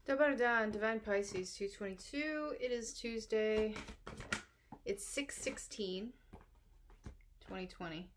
Dabardan, Divine Pisces, 222. It is Tuesday. It's 6/16, 2020.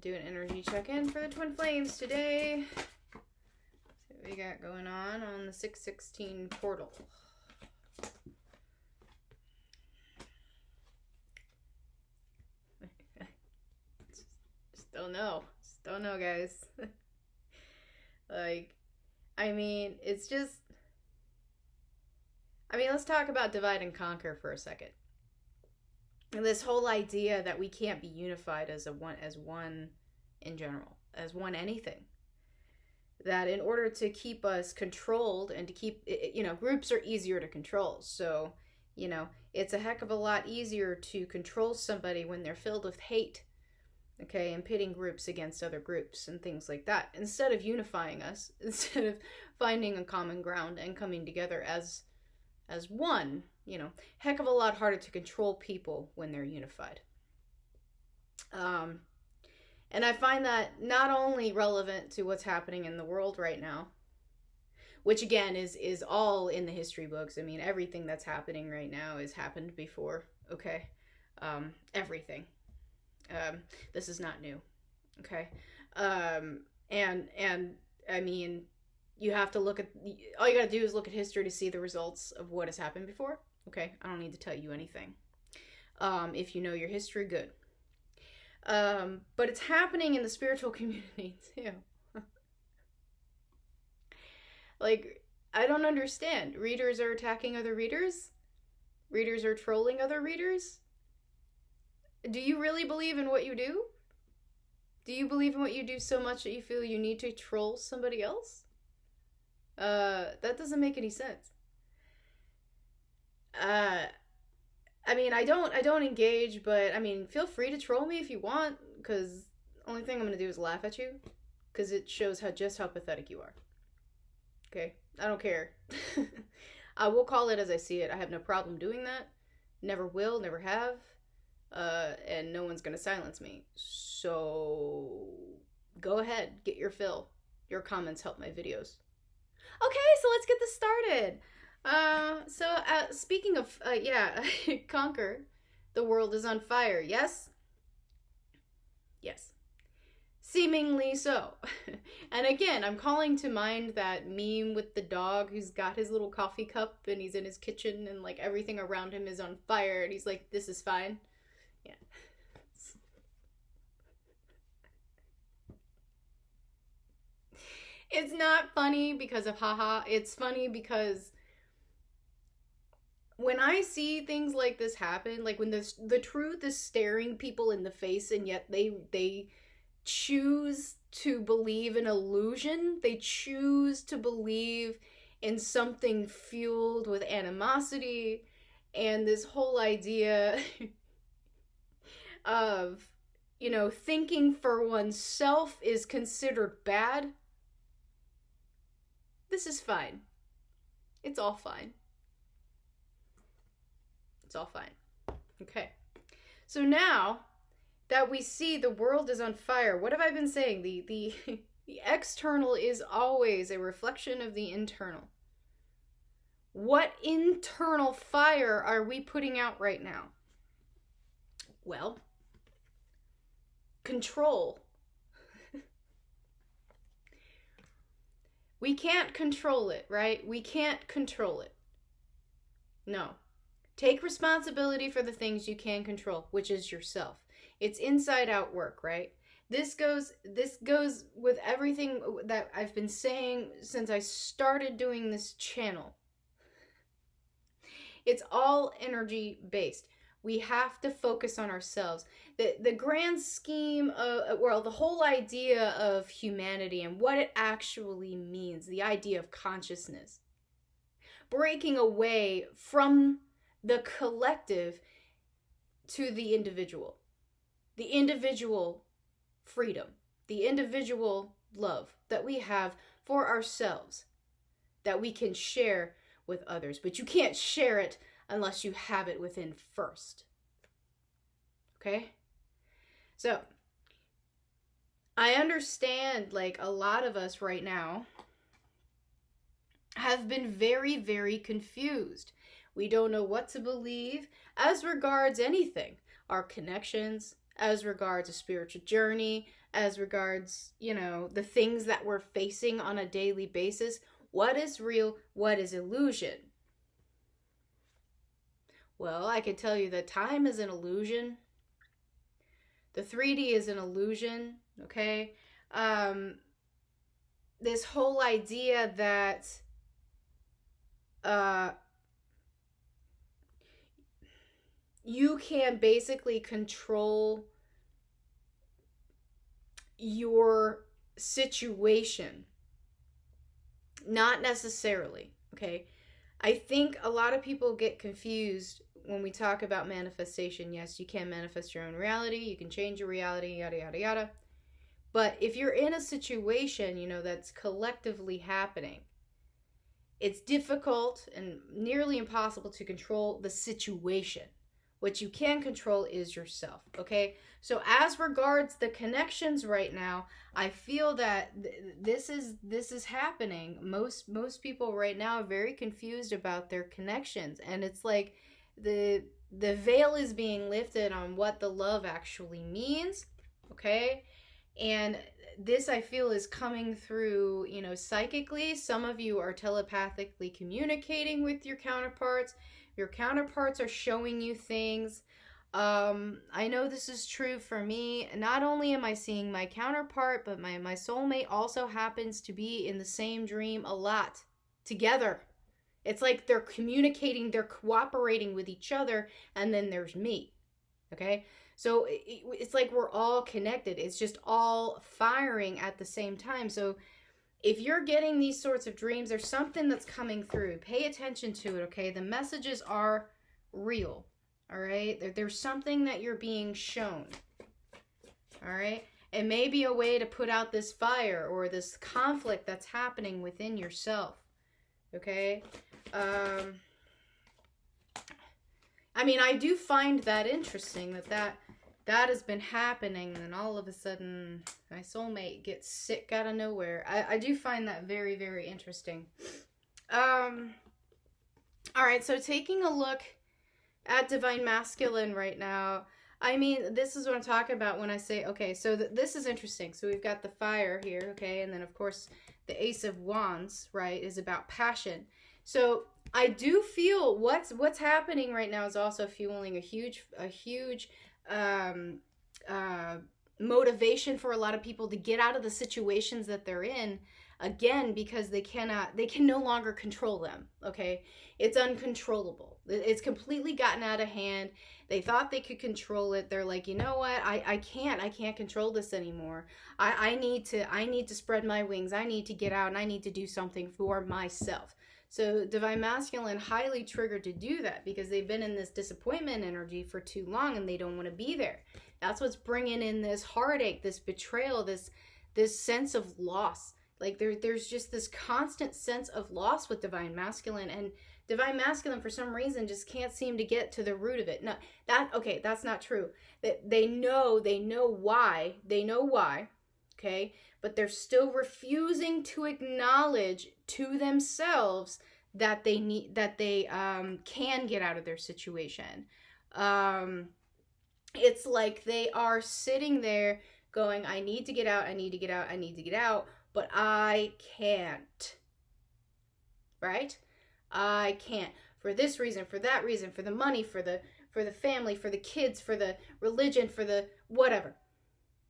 Do an energy check-in for the Twin Flames today. See what we got going on the 6/16 portal. Just don't know. Just don't know, guys. Like, I mean, it's just... I mean, let's talk about divide and conquer for a second. And this whole idea that we can't be unified as one in general, as one anything. That in order to keep us controlled and to keep, groups are easier to control. So, it's a heck of a lot easier to control somebody when they're filled with hate. Okay, and pitting groups against other groups and things like that. Instead of unifying us, instead of finding a common ground and coming together as one, heck of a lot harder to control people when they're unified. And I find that not only relevant to what's happening in the world right now, which again is all in the history books. I mean, everything that's happening right now has happened before, okay? Everything. This is not new, okay? And I mean, you have to look at, all you gotta do is look at history to see the results of what has happened before, okay? I don't need to tell you anything. If you know your history, good. But it's happening in the spiritual community, too. Like, I don't understand. Readers are attacking other readers? Readers are trolling other readers? Do you really believe in what you do? Do you believe in what you do so much that you feel you need to troll somebody else? That doesn't make any sense. I mean, I don't engage, but I mean, feel free to troll me if you want, because the only thing I'm gonna do is laugh at you, because it shows just how pathetic you are. Okay? I don't care. I will call it as I see it. I have no problem doing that. Never will, never have. And no one's gonna silence me. So go ahead, get your fill. Your comments help my videos. Okay, so let's get this started. Speaking of, conquer. The world is on fire, yes? Yes. Seemingly so. And again, I'm calling to mind that meme with the dog who's got his little coffee cup and he's in his kitchen and like everything around him is on fire and he's like, this is fine. Yeah. It's not funny because of haha. It's funny because when I see things like this happen, like when the truth is staring people in the face and yet they choose to believe in illusion, they choose to believe in something fueled with animosity and this whole idea of, thinking for oneself is considered bad. This is fine. It's all fine. It's all fine. Okay. So now that we see the world is on fire, what have I been saying? The external is always a reflection of the internal. What internal fire are we putting out right now? Well, control. We can't control it, right? We can't control it. No. Take responsibility for the things you can control, which is yourself. It's inside out work, right? This goes with everything that I've been saying since I started doing this channel. It's all energy based. We have to focus on ourselves. The grand scheme of, the whole idea of humanity and what it actually means, the idea of consciousness. Breaking away from the collective to the individual. The individual freedom. The individual love that we have for ourselves. That we can share with others. But you can't share it unless you have it within first. Okay? So, I understand, like, a lot of us right now have been very, very confused. We don't know what to believe as regards anything. Our connections, as regards a spiritual journey, as regards, the things that we're facing on a daily basis. What is real? What is illusion? Well, I can tell you that time is an illusion. The 3D is an illusion, okay? This whole idea that you can basically control your situation. Not necessarily, okay? I think a lot of people get confused when we talk about manifestation. Yes, you can manifest your own reality. You can change your reality, yada, yada, yada. But if you're in a situation, that's collectively happening, it's difficult and nearly impossible to control the situation. What you can control is yourself, okay? So as regards the connections right now, I feel that this is happening. Most people right now are very confused about their connections, and it's like the veil is being lifted on what the love actually means, okay? And this, I feel, is coming through, psychically. Some of you are telepathically communicating with your counterparts. Your counterparts are showing you things. I know this is true for me. Not only am I seeing my counterpart, but my soulmate also happens to be in the same dream a lot together. It's like they're communicating, they're cooperating with each other, and then there's me, okay? So it's like we're all connected. It's just all firing at the same time. So if you're getting these sorts of dreams, there's something that's coming through. Pay attention to it, okay? The messages are real, all right? There's something that you're being shown, all right? It may be a way to put out this fire or this conflict that's happening within yourself, okay? I do find that interesting that has been happening, and all of a sudden my soulmate gets sick out of nowhere. I do find that very, very interesting. All right, so taking a look at Divine Masculine right now, this is what I'm talking about when I say, okay, so this is interesting. So we've got the fire here, okay, and then of course the Ace of Wands, right, is about passion. So I do feel what's happening right now is also fueling a huge motivation for a lot of people to get out of the situations that they're in, again, because they can no longer control them, okay? It's uncontrollable. It's completely gotten out of hand. They thought they could control it. They're like, you know what? I can't control this anymore. I need to spread my wings. I need to get out, and I need to do something for myself. So Divine Masculine, highly triggered to do that because they've been in this disappointment energy for too long and they don't want to be there. That's what's bringing in this heartache, this betrayal, this sense of loss. Like there's just this constant sense of loss with Divine Masculine, and Divine Masculine for some reason just can't seem to get to the root of it. No, that's not true. They know why, okay? But they're still refusing to acknowledge to themselves that they can get out of their situation. It's like they are sitting there going, I need to get out, I need to get out, I need to get out, but I can't. Right? I can't. For this reason, for that reason, for the money, for the family, for the kids, for the religion, for the whatever.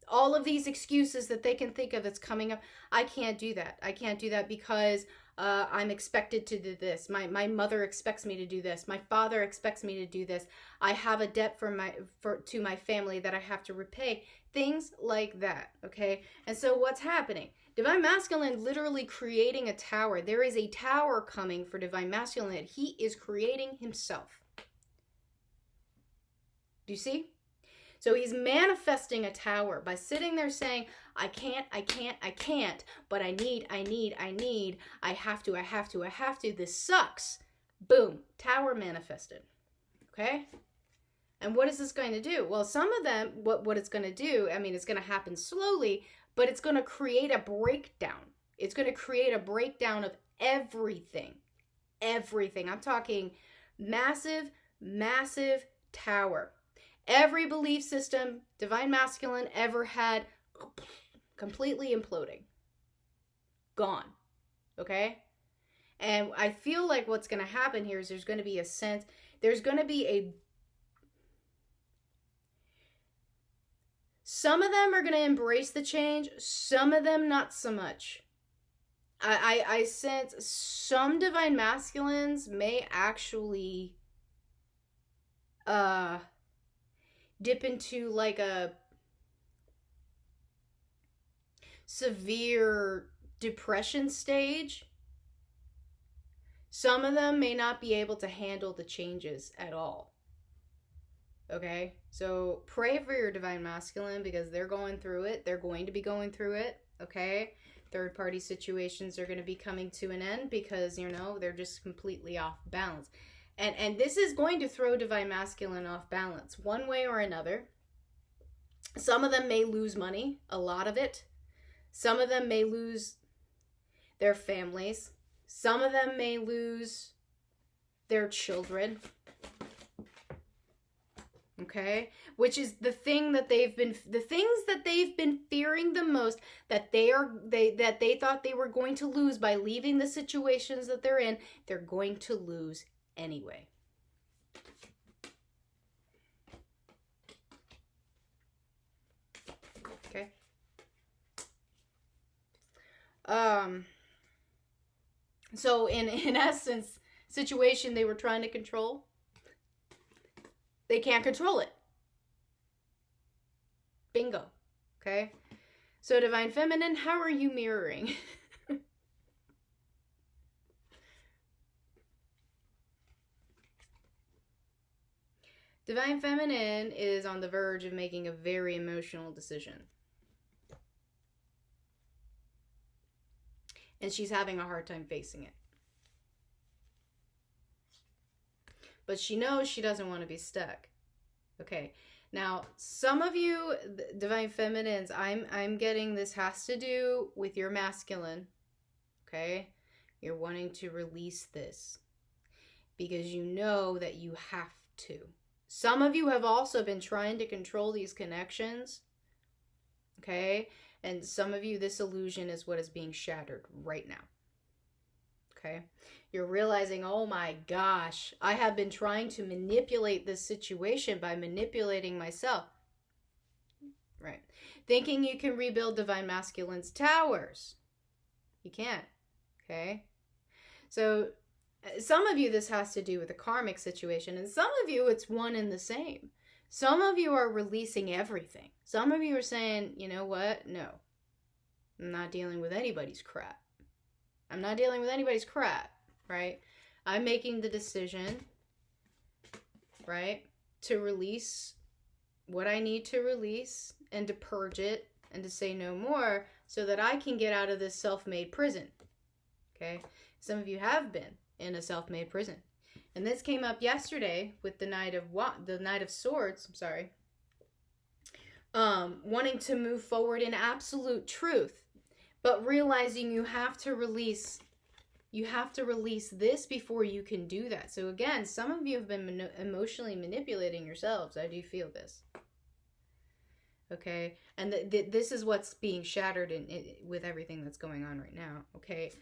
All of these excuses that they can think of that's coming up. I can't do that. I can't do that because I'm expected to do this. My mother expects me to do this. My father expects me to do this. I have a debt to my family that I have to repay. Things like that, okay? And so what's happening? Divine Masculine literally creating a tower. There is a tower coming for Divine Masculine that he is creating himself. Do you see? So he's manifesting a tower by sitting there saying, I can't, but I need, I have to, this sucks. Boom, tower manifested, okay? And what is this going to do? Well, some of them, what it's going to do, it's going to happen slowly, but it's going to create a breakdown. It's going to create a breakdown of everything. Everything. I'm talking massive, massive tower. Every belief system Divine Masculine ever had, completely imploding. Gone. Okay? And I feel like what's going to happen here is there's going to be a sense, there's going to be a, some of them are going to embrace the change, some of them not so much. I sense some Divine Masculines may actually dip into like a severe depression stage. Some of them may not be able to handle the changes at all. Okay? So pray for your Divine Masculine because they're going through it. They're going to be going through it. Okay? Third party situations are going to be coming to an end because, you know, they're just completely off balance. And this is going to throw Divine Masculine off balance one way or another. Some of them may lose money, a lot of it. Some of them may lose their families. Some of them may lose their children. Okay? Which is the thing that the things that they've been fearing the most, that they thought they were going to lose by leaving the situations that they're in, they're going to lose anyway. Okay? So in essence, situation they were trying to control, they can't control it. Bingo. Okay? So Divine Feminine, how are you mirroring? Divine Feminine is on the verge of making a very emotional decision. And she's having a hard time facing it. But she knows she doesn't want to be stuck. Okay. Now, some of you, Divine Feminines, I'm getting this has to do with your masculine. Okay? You're wanting to release this. Because you know that you have to. Some of you have also been trying to control these connections. Okay? And some of you, this illusion is what is being shattered right now. Okay? You're realizing, oh my gosh, I have been trying to manipulate this situation by manipulating myself. Right? Thinking you can rebuild Divine Masculine's towers. You can't. Okay? So, some of you, this has to do with a karmic situation. And some of you, it's one and the same. Some of you are releasing everything. Some of you are saying, you know what? No. I'm not dealing with anybody's crap. I'm not dealing with anybody's crap, right? I'm making the decision, right, to release what I need to release and to purge it and to say no more so that I can get out of this self-made prison, okay? Some of you have been in a self-made prison. And this came up yesterday with the Knight of Swords, I'm sorry, wanting to move forward in absolute truth. But realizing you have to release this before you can do that. So again, some of you have been emotionally manipulating yourselves. I do feel this. Okay? And this is what's being shattered with everything that's going on right now. Okay?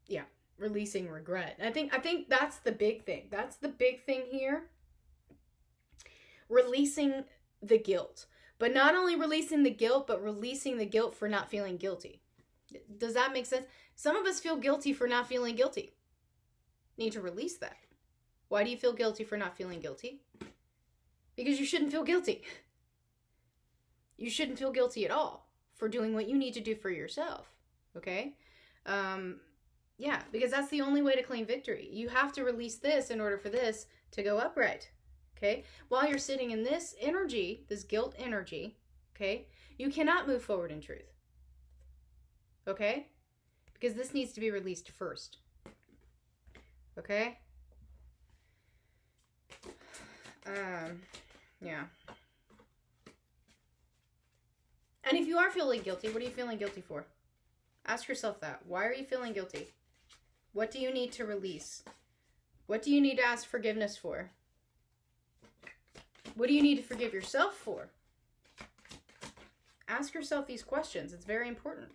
Yeah. Releasing regret. I think that's the big thing. That's the big thing here. Releasing the guilt. But not only releasing the guilt, but releasing the guilt for not feeling guilty. Does that make sense? Some of us feel guilty for not feeling guilty. Need to release that. Why do you feel guilty for not feeling guilty? Because you shouldn't feel guilty. You shouldn't feel guilty at all for doing what you need to do for yourself. Okay? Yeah, because that's the only way to claim victory. You have to release this in order for this to go upright. Okay? While you're sitting in this energy, this guilt energy, okay, you cannot move forward in truth. Okay? Because this needs to be released first. Okay? Yeah. And if you are feeling guilty, what are you feeling guilty for? Ask yourself that. Why are you feeling guilty? What do you need to release? What do you need to ask forgiveness for? What do you need to forgive yourself for? Ask yourself these questions. It's very important.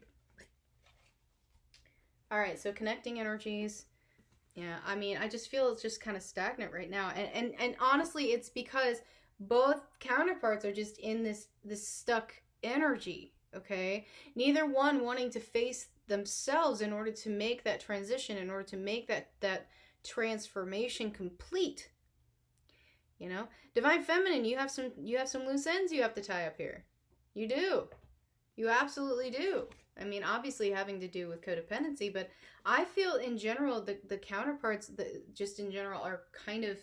All right, so connecting energies. Yeah, I mean, I just feel it's just kind of stagnant right now. And honestly, it's because both counterparts are just in this stuck energy, okay? Neither one wanting to face themselves in order to make that transition, in order to make that transformation complete. You know, Divine Feminine, you have some loose ends you have to tie up here. You do. You absolutely do. I mean, obviously having to do with codependency, but I feel in general the counterparts just in general are kind of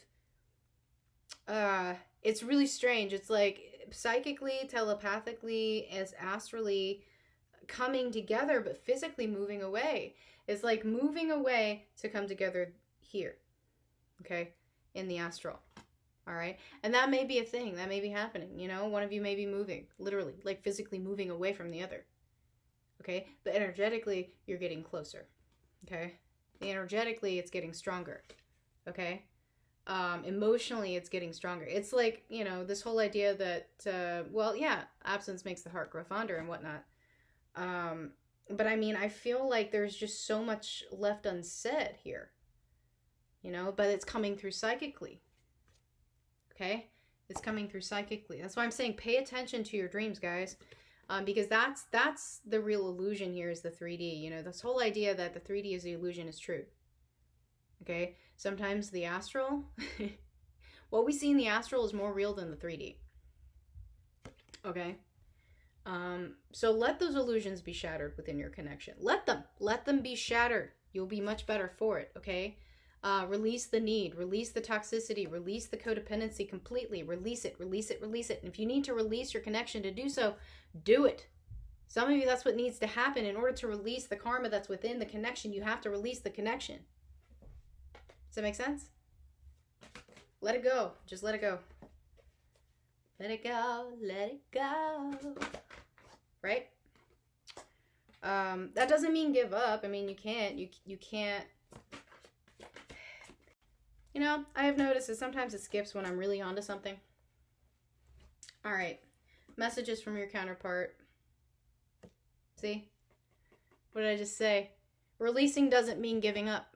it's really strange. It's like psychically, telepathically, as astrally coming together, but physically moving away. It's like moving away to come together here. Okay? In the astral. All right? And that may be a thing. That may be happening. You know, one of you may be moving, literally, like physically moving away from the other. Okay? But energetically, you're getting closer. Okay? Energetically, it's getting stronger. Okay? Emotionally, it's getting stronger. It's like, you know, this whole idea that, well, yeah, absence makes the heart grow fonder and whatnot. But I mean, I feel like there's just so much left unsaid here. You know, but it's coming through psychically. Okay? It's coming through psychically. That's why I'm saying pay attention to your dreams, guys. Because that's the real illusion here is the 3D. You know, this whole idea that the 3D is the illusion is true. Okay? Sometimes the astral, what we see in the astral is more real than the 3D. Okay? So let those illusions be shattered within your connection. Let them be shattered. You'll be much better for it, okay? Release the need, release the toxicity, release the codependency completely. Release it. And if you need to release your connection to do so, do it. Some of you, that's what needs to happen. In order to release the karma that's within the connection, you have to release the connection. Does that make sense? Let it go. Just let it go. Let it go. Let it go. Right? That doesn't mean give up. I mean, you can't. You can't. You know, I have noticed that sometimes it skips when I'm really onto something. All right. Messages from your counterpart. See? What did I just say? Releasing doesn't mean giving up.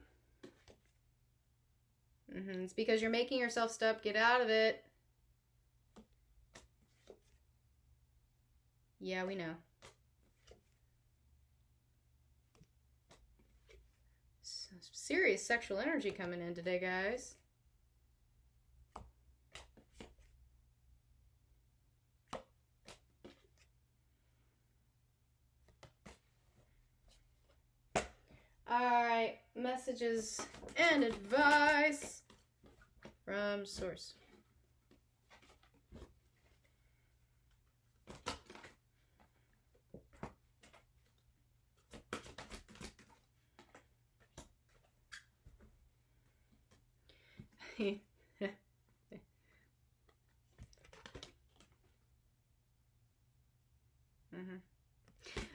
It's because you're making yourself stop. Get out of it. Yeah, we know. Some serious sexual energy coming in today, guys. Alright, messages and advice from Source.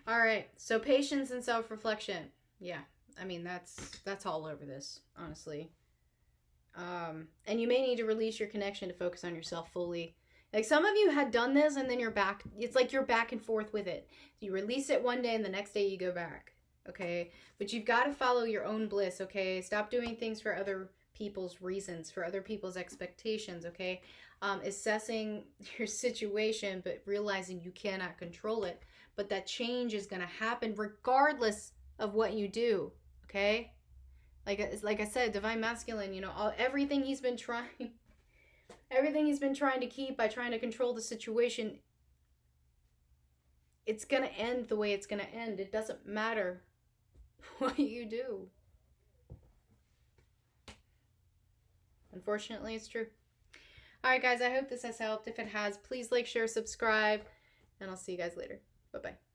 All right, so patience and self-reflection. Yeah, I mean, that's all over this, honestly. And you may need to release your connection to focus on yourself fully. Like some of you had done this and then you're back. It's like you're back and forth with it. You release it one day and the next day you go back. Okay? But you've got to follow your own bliss, okay? Stop doing things for other people's reasons, for other people's expectations, okay? Assessing your situation, but realizing you cannot control it. But that change is going to happen regardless of what you do, okay? Like I said, Divine Masculine, you know, everything he's been trying to keep by trying to control the situation, it's going to end the way it's going to end. It doesn't matter what you do. Unfortunately, it's true. All right, guys, I hope this has helped. If it has, please like, share, subscribe, and I'll see you guys later. Bye-bye.